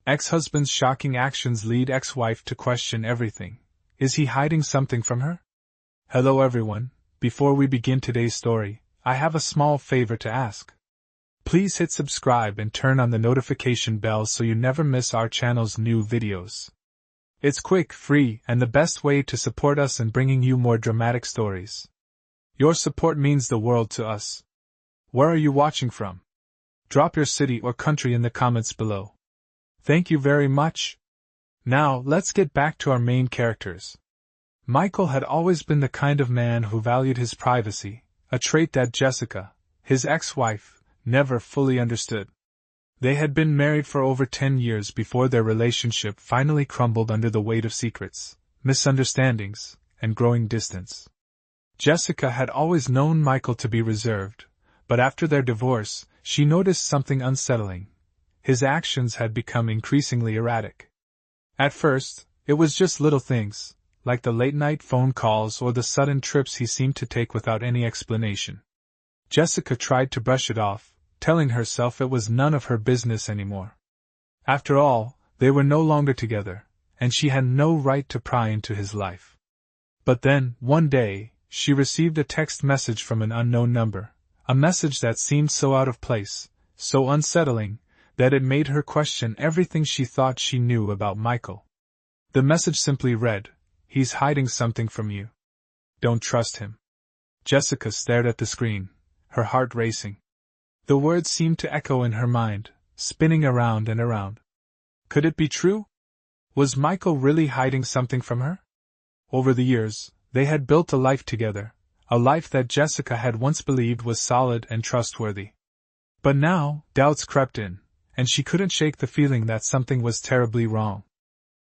Ex-husband's shocking actions lead ex-wife to question everything. Is he hiding something from her? Hello everyone, before we begin today's story, I have a small favor to ask. Please hit subscribe and turn on the notification bell so you never miss our channel's new videos. It's quick, free, and the best way to support us in bringing you more dramatic stories. Your support means the world to us. Where are you watching from? Drop your city or country in the comments below. Thank you very much. Now, let's get back to our main characters. Michael had always been the kind of man who valued his privacy, a trait that Jessica, his ex-wife, never fully understood. They had been married for over 10 years before their relationship finally crumbled under the weight of secrets, misunderstandings, and growing distance. Jessica had always known Michael to be reserved, but after their divorce, she noticed something unsettling. His actions had become increasingly erratic. At first, it was just little things, like the late-night phone calls or the sudden trips he seemed to take without any explanation. Jessica tried to brush it off, telling herself it was none of her business anymore. After all, they were no longer together, and she had no right to pry into his life. But then, one day, she received a text message from an unknown number, a message that seemed so out of place, so unsettling, that it made her question everything she thought she knew about Michael. The message simply read, "He's hiding something from you. Don't trust him." Jessica stared at the screen, her heart racing. The words seemed to echo in her mind, spinning around and around. Could it be true? Was Michael really hiding something from her? Over the years, they had built a life together, a life that Jessica had once believed was solid and trustworthy. But now, doubts crept in, and she couldn't shake the feeling that something was terribly wrong.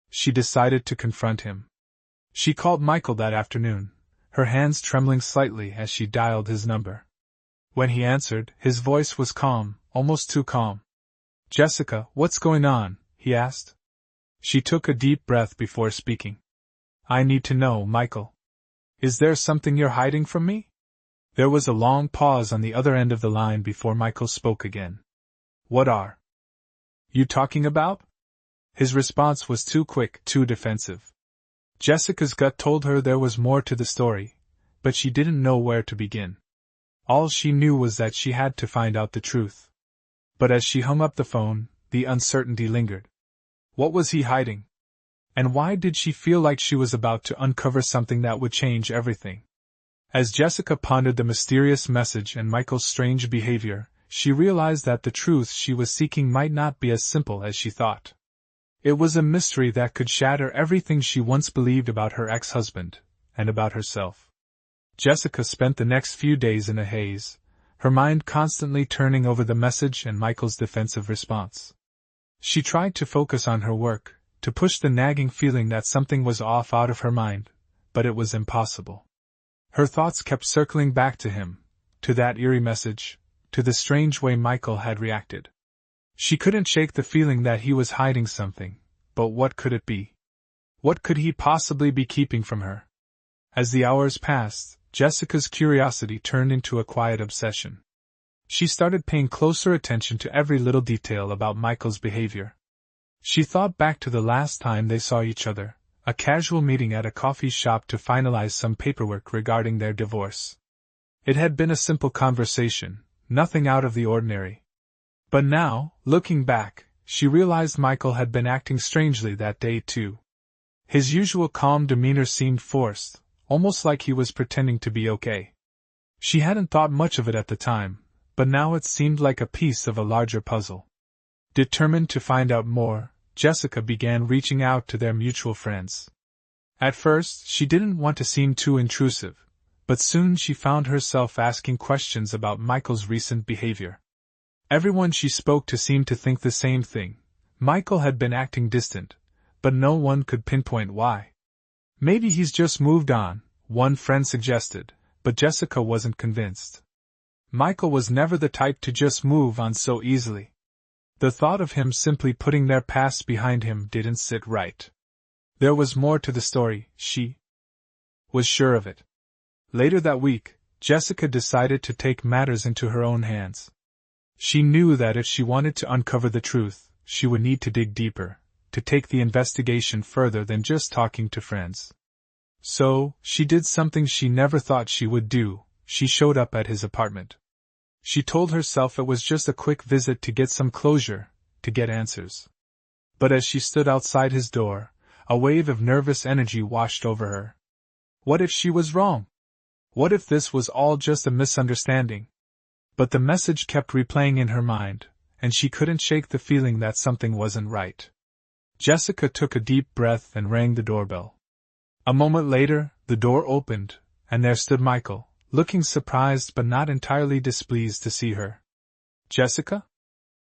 She decided to confront him. She called Michael that afternoon, her hands trembling slightly as she dialed his number. When he answered, his voice was calm, almost too calm. "Jessica, what's going on?" he asked. She took a deep breath before speaking. "I need to know, Michael. Is there something you're hiding from me?" There was a long pause on the other end of the line before Michael spoke again. "What are you talking about?" His response was too quick, too defensive. Jessica's gut told her there was more to the story, but she didn't know where to begin. All she knew was that she had to find out the truth. But as she hung up the phone, the uncertainty lingered. What was he hiding? And why did she feel like she was about to uncover something that would change everything? As Jessica pondered the mysterious message and Michael's strange behavior, she realized that the truth she was seeking might not be as simple as she thought. It was a mystery that could shatter everything she once believed about her ex-husband, and about herself. Jessica spent the next few days in a haze, her mind constantly turning over the message and Michael's defensive response. She tried to focus on her work, to push the nagging feeling that something was off out of her mind, but it was impossible. Her thoughts kept circling back to him, to that eerie message, to the strange way Michael had reacted. She couldn't shake the feeling that he was hiding something, but what could it be? What could he possibly be keeping from her? As the hours passed, Jessica's curiosity turned into a quiet obsession. She started paying closer attention to every little detail about Michael's behavior. She thought back to the last time they saw each other, a casual meeting at a coffee shop to finalize some paperwork regarding their divorce. It had been a simple conversation, nothing out of the ordinary. But now, looking back, she realized Michael had been acting strangely that day too. His usual calm demeanor seemed forced, almost like he was pretending to be okay. She hadn't thought much of it at the time, but now it seemed like a piece of a larger puzzle. Determined to find out more, Jessica began reaching out to their mutual friends. At first, she didn't want to seem too intrusive, but soon she found herself asking questions about Michael's recent behavior. Everyone she spoke to seemed to think the same thing. Michael had been acting distant, but no one could pinpoint why. "Maybe he's just moved on," one friend suggested, but Jessica wasn't convinced. Michael was never the type to just move on so easily. The thought of him simply putting their past behind him didn't sit right. There was more to the story, she was sure of it. Later that week, Jessica decided to take matters into her own hands. She knew that if she wanted to uncover the truth, she would need to dig deeper, to take the investigation further than just talking to friends. So, she did something she never thought she would do. She showed up at his apartment. She told herself it was just a quick visit to get some closure, to get answers. But as she stood outside his door, a wave of nervous energy washed over her. What if she was wrong? What if this was all just a misunderstanding? But the message kept replaying in her mind, and she couldn't shake the feeling that something wasn't right. Jessica took a deep breath and rang the doorbell. A moment later, the door opened, and there stood Michael, looking surprised but not entirely displeased to see her. "Jessica?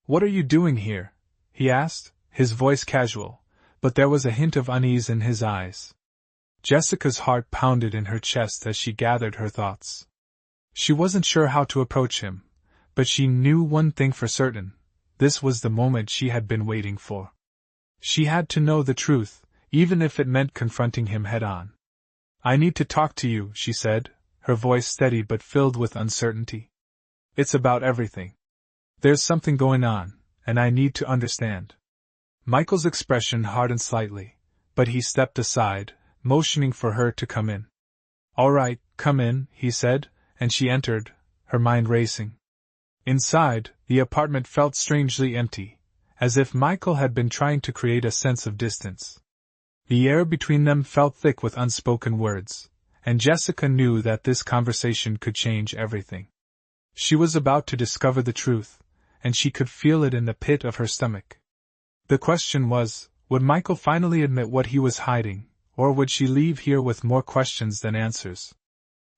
What are you doing here?" he asked, his voice casual, but there was a hint of unease in his eyes. Jessica's heart pounded in her chest as she gathered her thoughts. She wasn't sure how to approach him, but she knew one thing for certain: this was the moment she had been waiting for. She had to know the truth, even if it meant confronting him head-on. "I need to talk to you," she said, her voice steady but filled with uncertainty. "It's about everything. There's something going on, and I need to understand." Michael's expression hardened slightly, but he stepped aside, motioning for her to come in. "All right, come in," he said, and she entered, her mind racing. Inside, the apartment felt strangely empty, as if Michael had been trying to create a sense of distance. The air between them felt thick with unspoken words, and Jessica knew that this conversation could change everything. She was about to discover the truth, and she could feel it in the pit of her stomach. The question was, would Michael finally admit what he was hiding, or would she leave here with more questions than answers?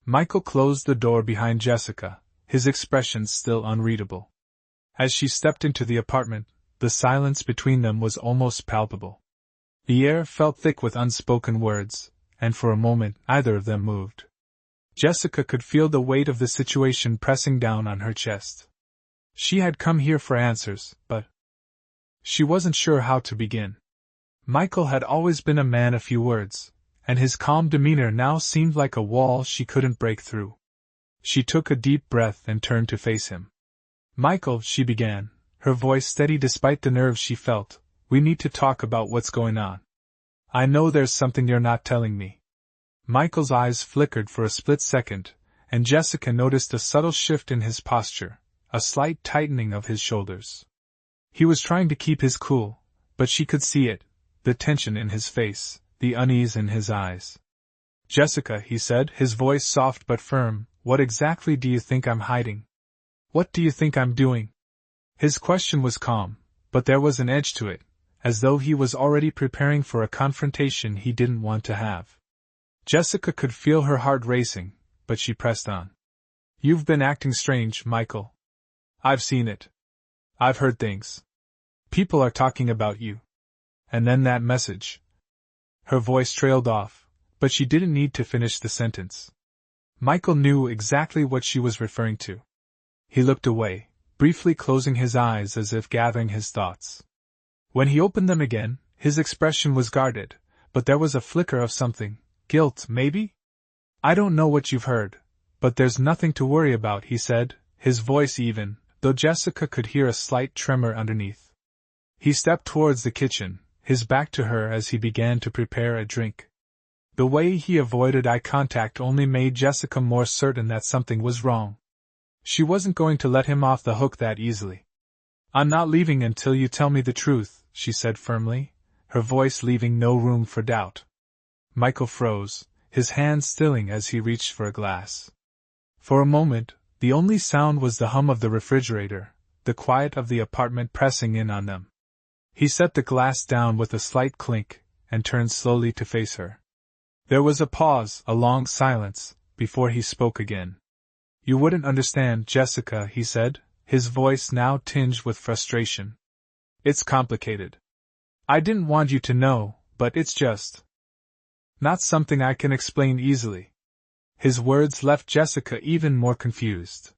Michael closed the door behind Jessica, his expression still unreadable. As she stepped into the apartment, the silence between them was almost palpable. The air felt thick with unspoken words, and for a moment neither of them moved. Jessica could feel the weight of the situation pressing down on her chest. She had come here for answers, but she wasn't sure how to begin. Michael had always been a man of few words, and his calm demeanor now seemed like a wall she couldn't break through. She took a deep breath and turned to face him. "Michael," she began, her voice steady despite the nerves she felt, "we need to talk about what's going on. I know there's something you're not telling me." Michael's eyes flickered for a split second, and Jessica noticed a subtle shift in his posture, a slight tightening of his shoulders. He was trying to keep his cool, but she could see it, the tension in his face, the unease in his eyes. "Jessica," he said, his voice soft but firm, "what exactly do you think I'm hiding? What do you think I'm doing?" His question was calm, but there was an edge to it, as though he was already preparing for a confrontation he didn't want to have. Jessica could feel her heart racing, but she pressed on. "You've been acting strange, Michael. I've seen it. I've heard things. People are talking about you. And then that message." Her voice trailed off, but she didn't need to finish the sentence. Michael knew exactly what she was referring to. He looked away, briefly closing his eyes as if gathering his thoughts. When he opened them again, his expression was guarded, but there was a flicker of something, guilt, maybe? "I don't know what you've heard, but there's nothing to worry about," he said, his voice even, though Jessica could hear a slight tremor underneath. He stepped towards the kitchen, his back to her as he began to prepare a drink. The way he avoided eye contact only made Jessica more certain that something was wrong. She wasn't going to let him off the hook that easily. "I'm not leaving until you tell me the truth," she said firmly, her voice leaving no room for doubt. Michael froze, his hand stilling as he reached for a glass. For a moment, the only sound was the hum of the refrigerator, the quiet of the apartment pressing in on them. He set the glass down with a slight clink, and turned slowly to face her. There was a pause, a long silence, before he spoke again. "You wouldn't understand, Jessica," he said, his voice now tinged with frustration. "It's complicated. I didn't want you to know, but it's just not something I can explain easily." His words left Jessica even more confused.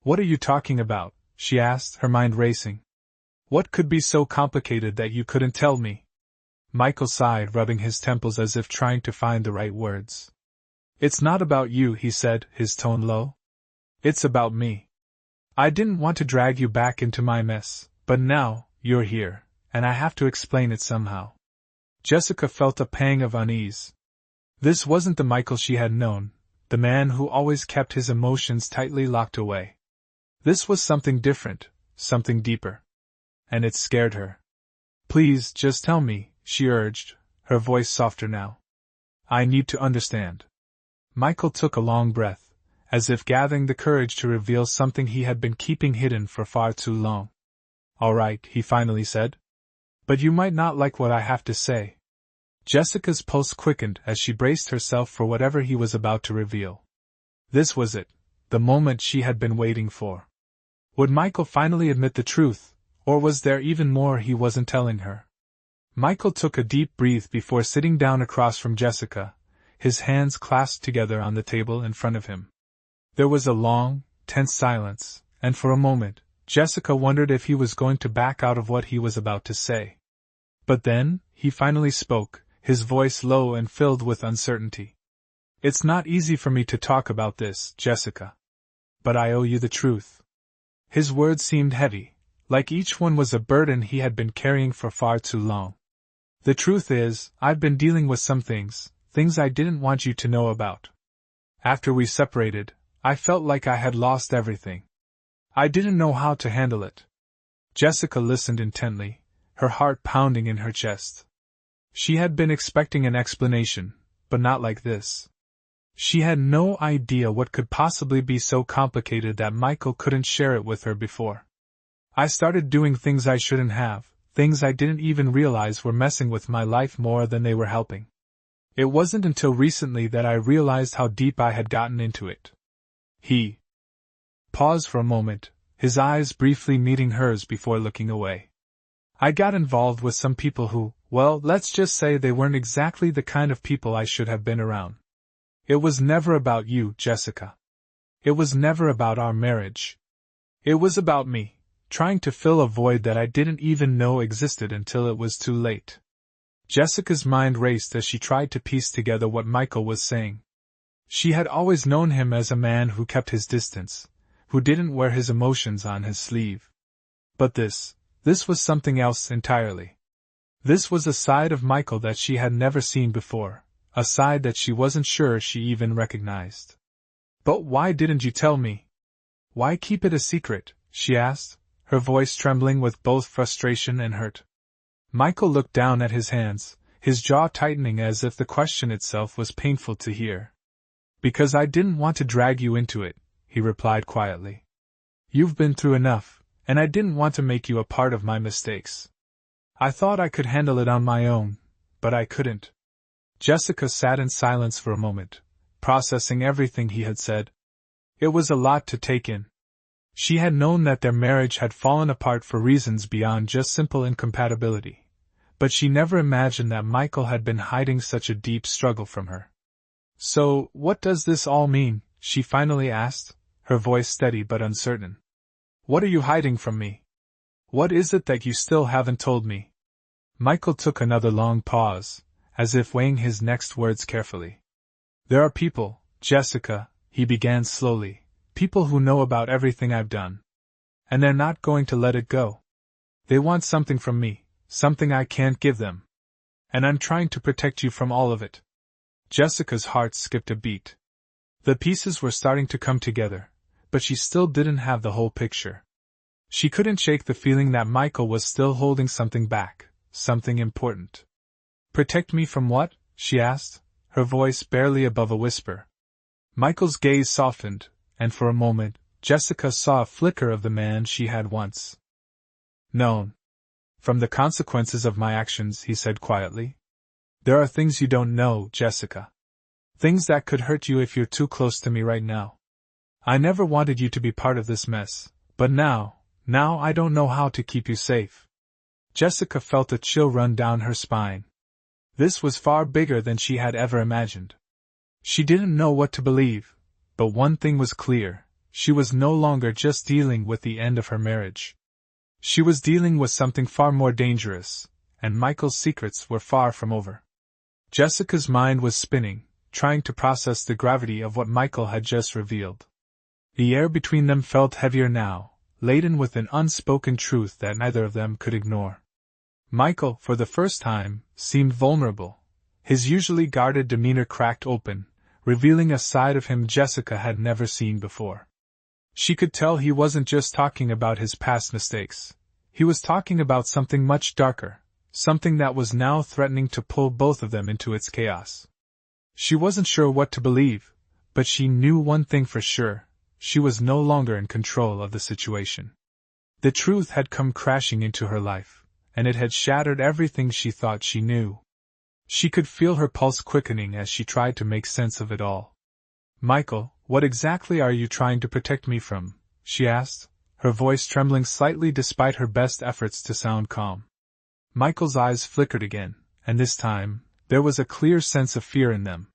"What are you talking about?" she asked, her mind racing. "What could be so complicated that you couldn't tell me?" Michael sighed, rubbing his temples as if trying to find the right words. "It's not about you," he said, his tone low. "It's about me. I didn't want to drag you back into my mess, but now, you're here, and I have to explain it somehow. Jessica felt a pang of unease. This wasn't the Michael she had known, the man who always kept his emotions tightly locked away. This was something different, something deeper. And it scared her. Please, just tell me, she urged, her voice softer now. I need to understand. Michael took a long breath, as if gathering the courage to reveal something he had been keeping hidden for far too long. All right, he finally said. But you might not like what I have to say. Jessica's pulse quickened as she braced herself for whatever he was about to reveal. This was it, the moment she had been waiting for. Would Michael finally admit the truth, or was there even more he wasn't telling her? Michael took a deep breath before sitting down across from Jessica, his hands clasped together on the table in front of him. There was a long, tense silence, and for a moment, Jessica wondered if he was going to back out of what he was about to say. But then, he finally spoke, his voice low and filled with uncertainty. It's not easy for me to talk about this, Jessica. But I owe you the truth. His words seemed heavy, like each one was a burden he had been carrying for far too long. The truth is, I've been dealing with some things I didn't want you to know about. After we separated, I felt like I had lost everything. I didn't know how to handle it. Jessica listened intently, her heart pounding in her chest. She had been expecting an explanation, but not like this. She had no idea what could possibly be so complicated that Michael couldn't share it with her before. I started doing things I shouldn't have, things I didn't even realize were messing with my life more than they were helping. It wasn't until recently that I realized how deep I had gotten into it. He paused for a moment, his eyes briefly meeting hers before looking away. I got involved with some people who, well, let's just say they weren't exactly the kind of people I should have been around. It was never about you, Jessica. It was never about our marriage. It was about me, trying to fill a void that I didn't even know existed until it was too late. Jessica's mind raced as she tried to piece together what Michael was saying. She had always known him as a man who kept his distance, who didn't wear his emotions on his sleeve. But this was something else entirely. This was a side of Michael that she had never seen before, a side that she wasn't sure she even recognized. But why didn't you tell me? Why keep it a secret? She asked, her voice trembling with both frustration and hurt. Michael looked down at his hands, his jaw tightening as if the question itself was painful to hear. Because I didn't want to drag you into it, he replied quietly. You've been through enough, and I didn't want to make you a part of my mistakes. I thought I could handle it on my own, but I couldn't. Jessica sat in silence for a moment, processing everything he had said. It was a lot to take in. She had known that their marriage had fallen apart for reasons beyond just simple incompatibility, but she never imagined that Michael had been hiding such a deep struggle from her. So, what does this all mean? She finally asked, her voice steady but uncertain. What are you hiding from me? What is it that you still haven't told me? Michael took another long pause, as if weighing his next words carefully. There are people, Jessica, he began slowly, people who know about everything I've done. And they're not going to let it go. They want something from me, something I can't give them. And I'm trying to protect you from all of it. Jessica's heart skipped a beat. The pieces were starting to come together, but she still didn't have the whole picture. She couldn't shake the feeling that Michael was still holding something back, something important. Protect me from what? She asked, her voice barely above a whisper. Michael's gaze softened, and for a moment, Jessica saw a flicker of the man she had once known. From the consequences of my actions, he said quietly. There are things you don't know, Jessica. Things that could hurt you if you're too close to me right now. I never wanted you to be part of this mess, but now I don't know how to keep you safe. Jessica felt a chill run down her spine. This was far bigger than she had ever imagined. She didn't know what to believe, but one thing was clear, she was no longer just dealing with the end of her marriage. She was dealing with something far more dangerous, and Michael's secrets were far from over. Jessica's mind was spinning, trying to process the gravity of what Michael had just revealed. The air between them felt heavier now, laden with an unspoken truth that neither of them could ignore. Michael, for the first time, seemed vulnerable. His usually guarded demeanor cracked open, revealing a side of him Jessica had never seen before. She could tell he wasn't just talking about his past mistakes. He was talking about something much darker, something that was now threatening to pull both of them into its chaos. She wasn't sure what to believe, but she knew one thing for sure: she was no longer in control of the situation. The truth had come crashing into her life, and it had shattered everything she thought she knew. She could feel her pulse quickening as she tried to make sense of it all. "Michael, what exactly are you trying to protect me from?" she asked, her voice trembling slightly despite her best efforts to sound calm. Michael's eyes flickered again, and this time, there was a clear sense of fear in them.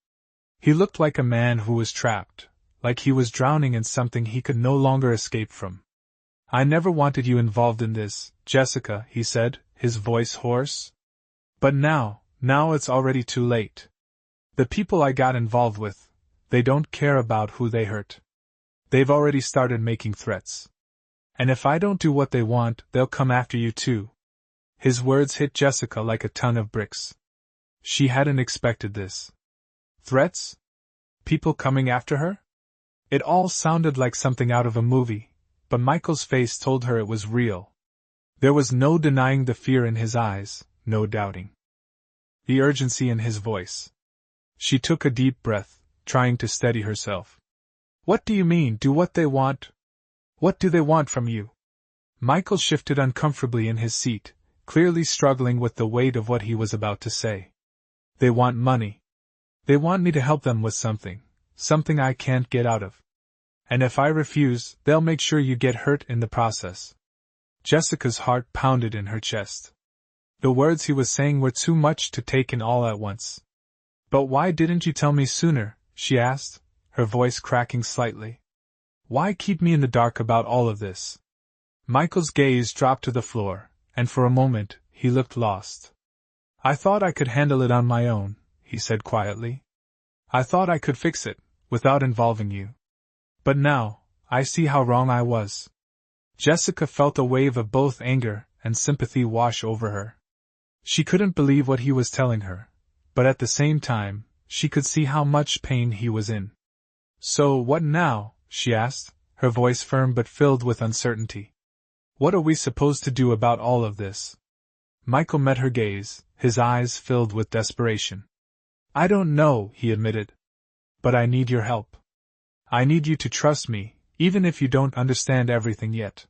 He looked like a man who was trapped, like he was drowning in something he could no longer escape from. "I never wanted you involved in this, Jessica," he said, his voice hoarse. "But now it's already too late. The people I got involved with, they don't care about who they hurt. They've already started making threats. And if I don't do what they want, they'll come after you too." His words hit Jessica like a ton of bricks. She hadn't expected this. Threats? People coming after her? It all sounded like something out of a movie, but Michael's face told her it was real. There was no denying the fear in his eyes, no doubting the urgency in his voice. She took a deep breath, trying to steady herself. "What do you mean, do what they want? What do they want from you?" Michael shifted uncomfortably in his seat, clearly struggling with the weight of what he was about to say. "They want money. They want me to help them with something I can't get out of. And if I refuse, they'll make sure you get hurt in the process." Jessica's heart pounded in her chest. The words he was saying were too much to take in all at once. "But why didn't you tell me sooner?" she asked, her voice cracking slightly. "Why keep me in the dark about all of this?" Michael's gaze dropped to the floor, and for a moment, he looked lost. "I thought I could handle it on my own," he said quietly. "I thought I could fix it, without involving you. But now, I see how wrong I was." Jessica felt a wave of both anger and sympathy wash over her. She couldn't believe what he was telling her, but at the same time, she could see how much pain he was in. "So what now?" she asked, her voice firm but filled with uncertainty. "What are we supposed to do about all of this?" Michael met her gaze, his eyes filled with desperation. "I don't know," he admitted. "But I need your help. I need you to trust me, even if you don't understand everything yet.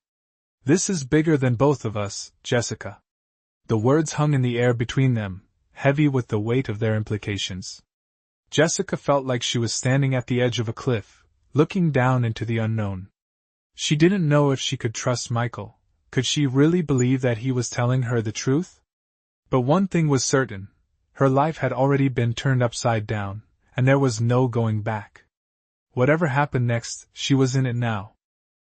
This is bigger than both of us, Jessica." The words hung in the air between them, heavy with the weight of their implications. Jessica felt like she was standing at the edge of a cliff, looking down into the unknown. She didn't know if she could trust Michael. Could she really believe that he was telling her the truth? But one thing was certain: her life had already been turned upside down, and there was no going back. Whatever happened next, she was in it now.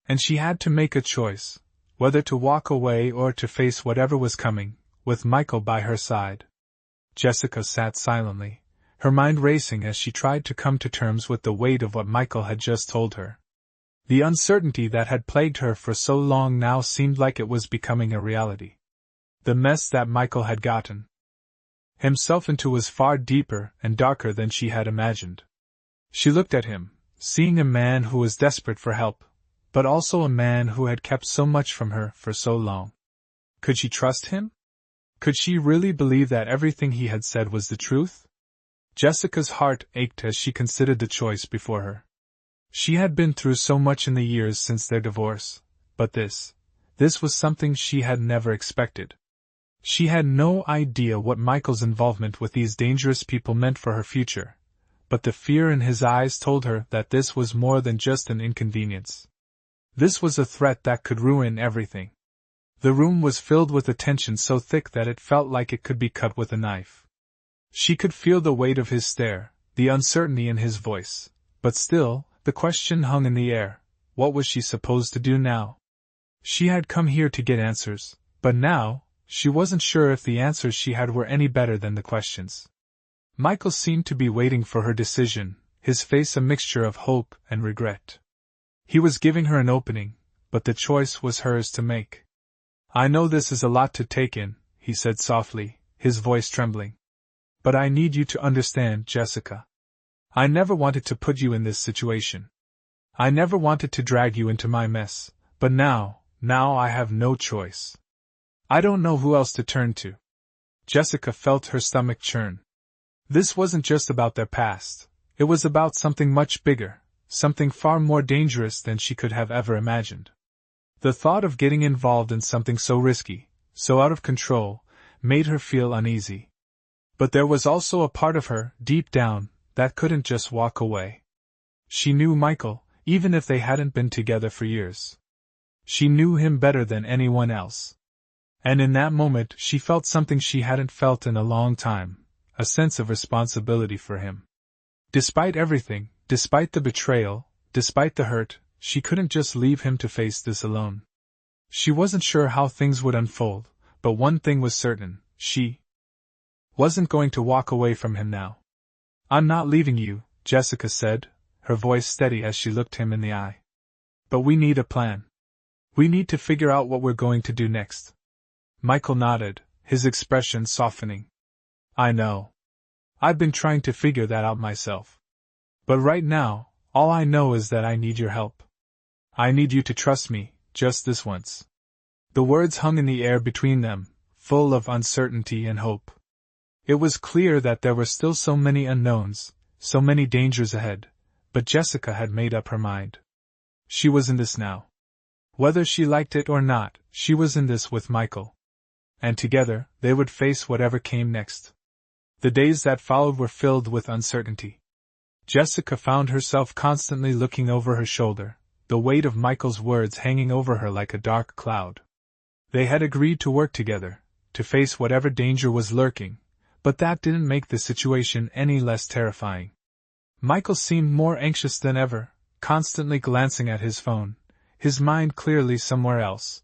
And she had to make a choice, whether to walk away or to face whatever was coming, with Michael by her side. Jessica sat silently, her mind racing as she tried to come to terms with the weight of what Michael had just told her. The uncertainty that had plagued her for so long now seemed like it was becoming a reality. The mess that Michael had gotten himself into was far deeper and darker than she had imagined. She looked at him, seeing a man who was desperate for help, but also a man who had kept so much from her for so long. Could she trust him? Could she really believe that everything he had said was the truth? Jessica's heart ached as she considered the choice before her. She had been through so much in the years since their divorce, but this was something she had never expected. She had no idea what Michael's involvement with these dangerous people meant for her future, but the fear in his eyes told her that this was more than just an inconvenience. This was a threat that could ruin everything. The room was filled with a tension so thick that it felt like it could be cut with a knife. She could feel the weight of his stare, the uncertainty in his voice, but still, the question hung in the air: what was she supposed to do now? She had come here to get answers, but now, she wasn't sure if the answers she had were any better than the questions. Michael seemed to be waiting for her decision, his face a mixture of hope and regret. He was giving her an opening, but the choice was hers to make. "I know this is a lot to take in," he said softly, his voice trembling. But I need you to understand, Jessica. I never wanted to put you in this situation. I never wanted to drag you into my mess, but now I have no choice. I don't know who else to turn to. Jessica felt her stomach churn. This wasn't just about their past, it was about something much bigger, something far more dangerous than she could have ever imagined. The thought of getting involved in something so risky, so out of control, made her feel uneasy. But there was also a part of her, deep down, that couldn't just walk away. She knew Michael, even if they hadn't been together for years. She knew him better than anyone else. And in that moment she felt something she hadn't felt in a long time, a sense of responsibility for him. Despite everything, despite the betrayal, despite the hurt, she couldn't just leave him to face this alone. She wasn't sure how things would unfold, but one thing was certain, she wasn't going to walk away from him now. I'm not leaving you, Jessica said, her voice steady as she looked him in the eye. But we need a plan. We need to figure out what we're going to do next. Michael nodded, his expression softening. I know. I've been trying to figure that out myself. But right now, all I know is that I need your help. I need you to trust me, just this once. The words hung in the air between them, full of uncertainty and hope. It was clear that there were still so many unknowns, so many dangers ahead, but Jessica had made up her mind. She was in this now. Whether she liked it or not, she was in this with Michael. And together, they would face whatever came next. The days that followed were filled with uncertainty. Jessica found herself constantly looking over her shoulder, the weight of Michael's words hanging over her like a dark cloud. They had agreed to work together, to face whatever danger was lurking, but that didn't make the situation any less terrifying. Michael seemed more anxious than ever, constantly glancing at his phone, his mind clearly somewhere else.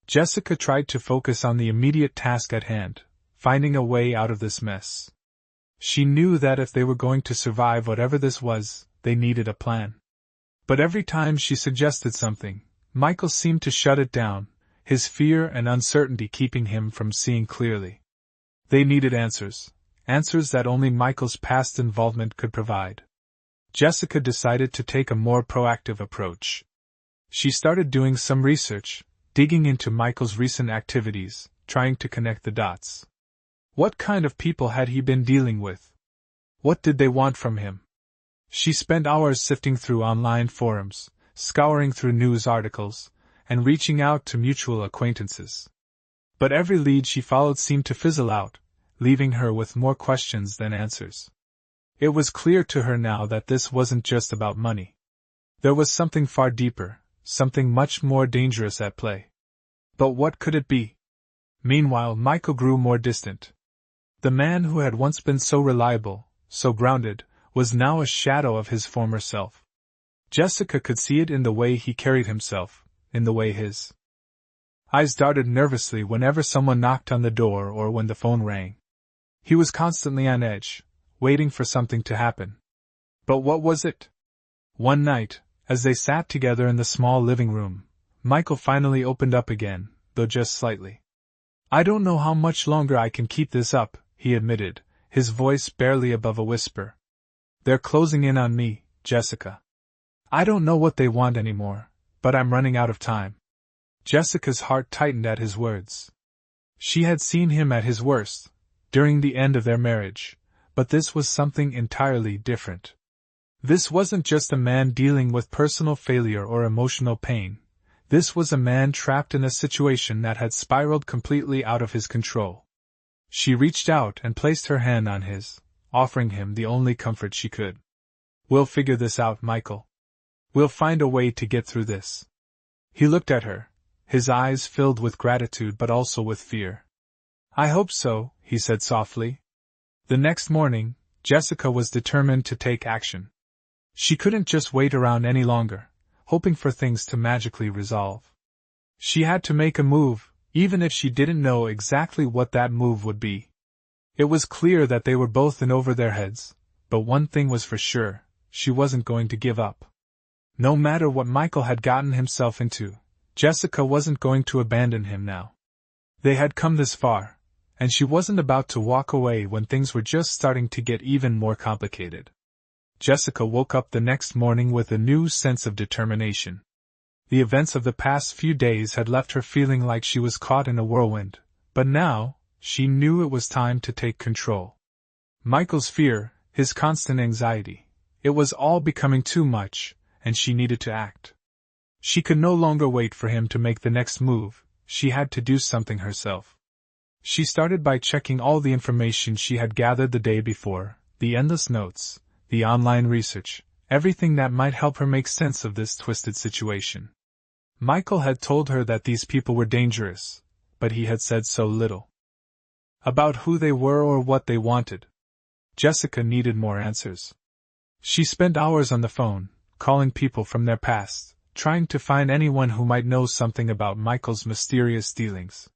Jessica tried to focus on the immediate task at hand, finding a way out of this mess. She knew that if they were going to survive whatever this was, they needed a plan. But every time she suggested something, Michael seemed to shut it down, his fear and uncertainty keeping him from seeing clearly. They needed answers, answers that only Michael's past involvement could provide. Jessica decided to take a more proactive approach. She started doing some research, digging into Michael's recent activities, trying to connect the dots. What kind of people had he been dealing with? What did they want from him? She spent hours sifting through online forums, scouring through news articles, and reaching out to mutual acquaintances. But every lead she followed seemed to fizzle out, leaving her with more questions than answers. It was clear to her now that this wasn't just about money. There was something far deeper, something much more dangerous at play. But what could it be? Meanwhile, Michael grew more distant. The man who had once been so reliable, so grounded, was now a shadow of his former self. Jessica could see it in the way he carried himself, in the way his eyes darted nervously whenever someone knocked on the door or when the phone rang. He was constantly on edge, waiting for something to happen. But what was it? One night, as they sat together in the small living room, Michael finally opened up again, though just slightly. I don't know how much longer I can keep this up, he admitted, his voice barely above a whisper. They're closing in on me, Jessica. I don't know what they want anymore, but I'm running out of time. Jessica's heart tightened at his words. She had seen him at his worst, during the end of their marriage, but this was something entirely different. This wasn't just a man dealing with personal failure or emotional pain. This was a man trapped in a situation that had spiraled completely out of his control. She reached out and placed her hand on his, offering him the only comfort she could. We'll figure this out, Michael. We'll find a way to get through this. He looked at her, his eyes filled with gratitude but also with fear. I hope so, he said softly. The next morning, Jessica was determined to take action. She couldn't just wait around any longer, hoping for things to magically resolve. She had to make a move, even if she didn't know exactly what that move would be. It was clear that they were both in over their heads, but one thing was for sure, she wasn't going to give up. No matter what Michael had gotten himself into, Jessica wasn't going to abandon him now. They had come this far, and she wasn't about to walk away when things were just starting to get even more complicated. Jessica woke up the next morning with a new sense of determination. The events of the past few days had left her feeling like she was caught in a whirlwind, but now, she knew it was time to take control. Michael's fear, his constant anxiety, it was all becoming too much, and she needed to act. She could no longer wait for him to make the next move, she had to do something herself. She started by checking all the information she had gathered the day before, the endless notes, the online research, everything that might help her make sense of this twisted situation. Michael had told her that these people were dangerous, but he had said so little about who they were or what they wanted. Jessica needed more answers. She spent hours on the phone, calling people from their past, trying to find anyone who might know something about Michael's mysterious dealings.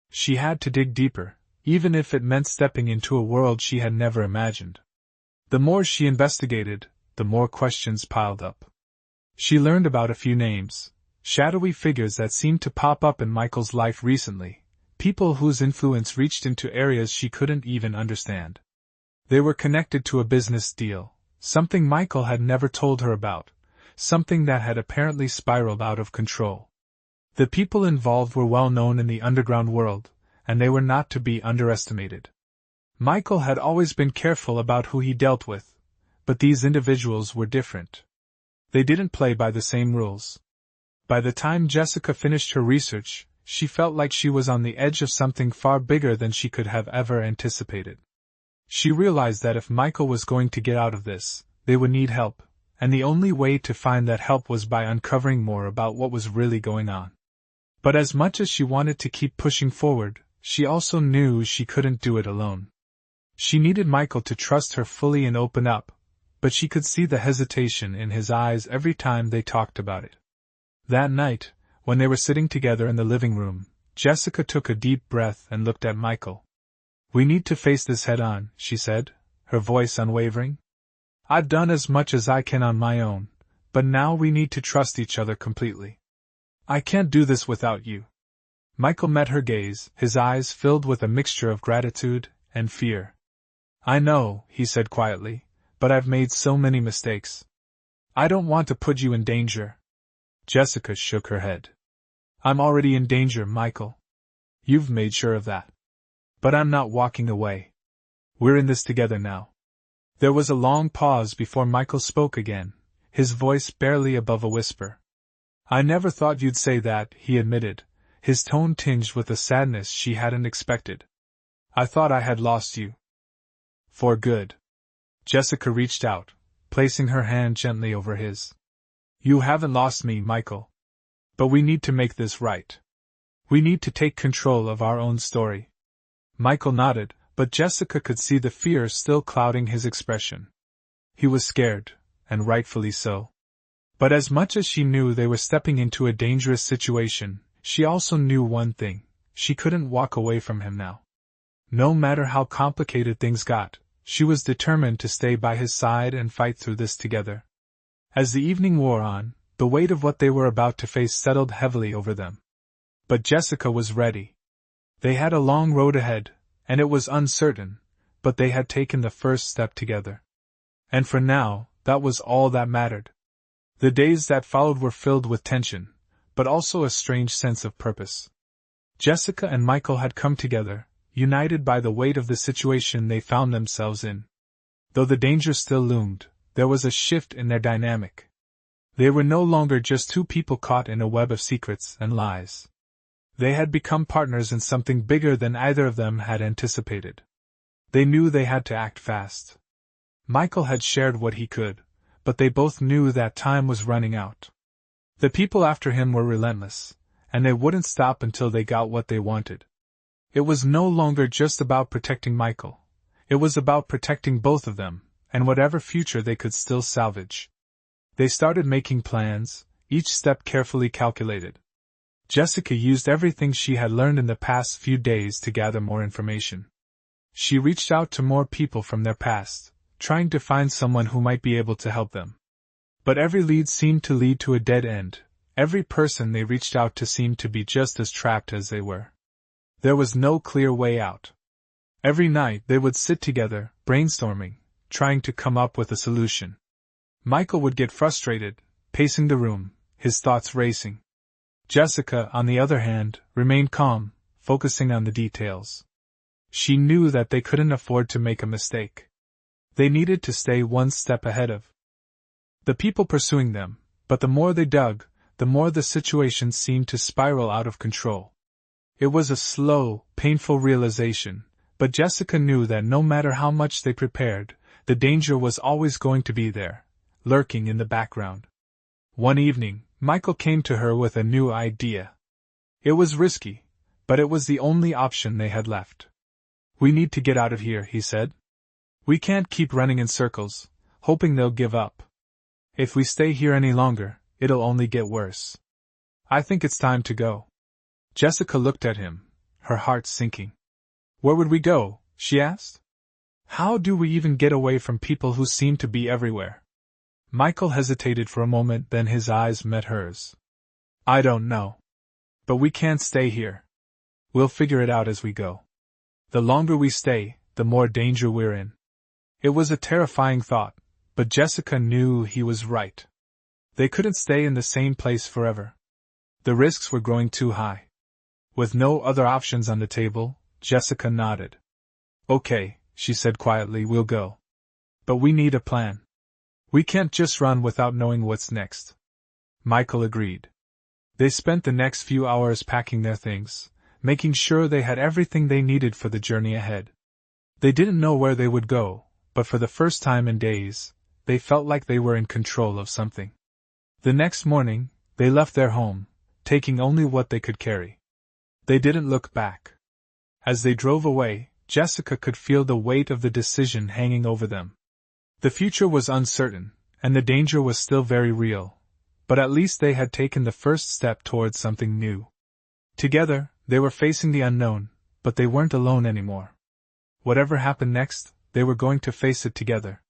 She had to dig deeper, even if it meant stepping into a world she had never imagined. The more she investigated, the more questions piled up. She learned about a few names, shadowy figures that seemed to pop up in Michael's life recently, people whose influence reached into areas she couldn't even understand. They were connected to a business deal, something Michael had never told her about, something that had apparently spiraled out of control. The people involved were well known in the underground world, and they were not to be underestimated. Michael had always been careful about who he dealt with, but these individuals were different. They didn't play by the same rules. By the time Jessica finished her research, she felt like she was on the edge of something far bigger than she could have ever anticipated. She realized that if Michael was going to get out of this, they would need help, and the only way to find that help was by uncovering more about what was really going on. But as much as she wanted to keep pushing forward, she also knew she couldn't do it alone. She needed Michael to trust her fully and open up, but she could see the hesitation in his eyes every time they talked about it. That night, when they were sitting together in the living room, Jessica took a deep breath and looked at Michael. "We need to face this head-on," she said, her voice unwavering. "I've done as much as I can on my own, but now we need to trust each other completely. I can't do this without you." Michael met her gaze, his eyes filled with a mixture of gratitude and fear. "I know," he said quietly, "but I've made so many mistakes. I don't want to put you in danger." Jessica shook her head. "I'm already in danger, Michael. You've made sure of that. But I'm not walking away. We're in this together now." There was a long pause before Michael spoke again, his voice barely above a whisper. "I never thought you'd say that," he admitted, his tone tinged with a sadness she hadn't expected. "I thought I had lost you. For good." Jessica reached out, placing her hand gently over his. "You haven't lost me, Michael. But we need to make this right. We need to take control of our own story." Michael nodded, but Jessica could see the fear still clouding his expression. He was scared, and rightfully so. But as much as she knew they were stepping into a dangerous situation, she also knew one thing: she couldn't walk away from him now. No matter how complicated things got, she was determined to stay by his side and fight through this together. As the evening wore on, the weight of what they were about to face settled heavily over them. But Jessica was ready. They had a long road ahead, and it was uncertain, but they had taken the first step together. And for now, that was all that mattered. The days that followed were filled with tension, but also a strange sense of purpose. Jessica and Michael had come together, united by the weight of the situation they found themselves in. Though the danger still loomed, there was a shift in their dynamic. They were no longer just two people caught in a web of secrets and lies. They had become partners in something bigger than either of them had anticipated. They knew they had to act fast. Michael had shared what he could, but they both knew that time was running out. The people after him were relentless, and they wouldn't stop until they got what they wanted. It was no longer just about protecting Michael. It was about protecting both of them, and whatever future they could still salvage. They started making plans, each step carefully calculated. Jessica used everything she had learned in the past few days to gather more information. She reached out to more people from their past, trying to find someone who might be able to help them. But every lead seemed to lead to a dead end. Every person they reached out to seemed to be just as trapped as they were. There was no clear way out. Every night they would sit together, brainstorming, trying to come up with a solution. Michael would get frustrated, pacing the room, his thoughts racing. Jessica, on the other hand, remained calm, focusing on the details. She knew that they couldn't afford to make a mistake. They needed to stay one step ahead of the people pursuing them, but the more they dug, the more the situation seemed to spiral out of control. It was a slow, painful realization, but Jessica knew that no matter how much they prepared, the danger was always going to be there, lurking in the background. One evening, Michael came to her with a new idea. It was risky, but it was the only option they had left. "We need to get out of here," he said. "We can't keep running in circles, hoping they'll give up. If we stay here any longer, it'll only get worse. I think it's time to go." Jessica looked at him, her heart sinking. "Where would we go?" she asked. "How do we even get away from people who seem to be everywhere?" Michael hesitated for a moment, then his eyes met hers. "I don't know. But we can't stay here. We'll figure it out as we go. The longer we stay, the more danger we're in." It was a terrifying thought, but Jessica knew he was right. They couldn't stay in the same place forever. The risks were growing too high. With no other options on the table, Jessica nodded. "Okay," she said quietly, "we'll go. But we need a plan. We can't just run without knowing what's next." Michael agreed. They spent the next few hours packing their things, making sure they had everything they needed for the journey ahead. They didn't know where they would go, but for the first time in days, they felt like they were in control of something. The next morning, they left their home, taking only what they could carry. They didn't look back. As they drove away, Jessica could feel the weight of the decision hanging over them. The future was uncertain, and the danger was still very real, but at least they had taken the first step towards something new. Together, they were facing the unknown, but they weren't alone anymore. Whatever happened next, they were going to face it together.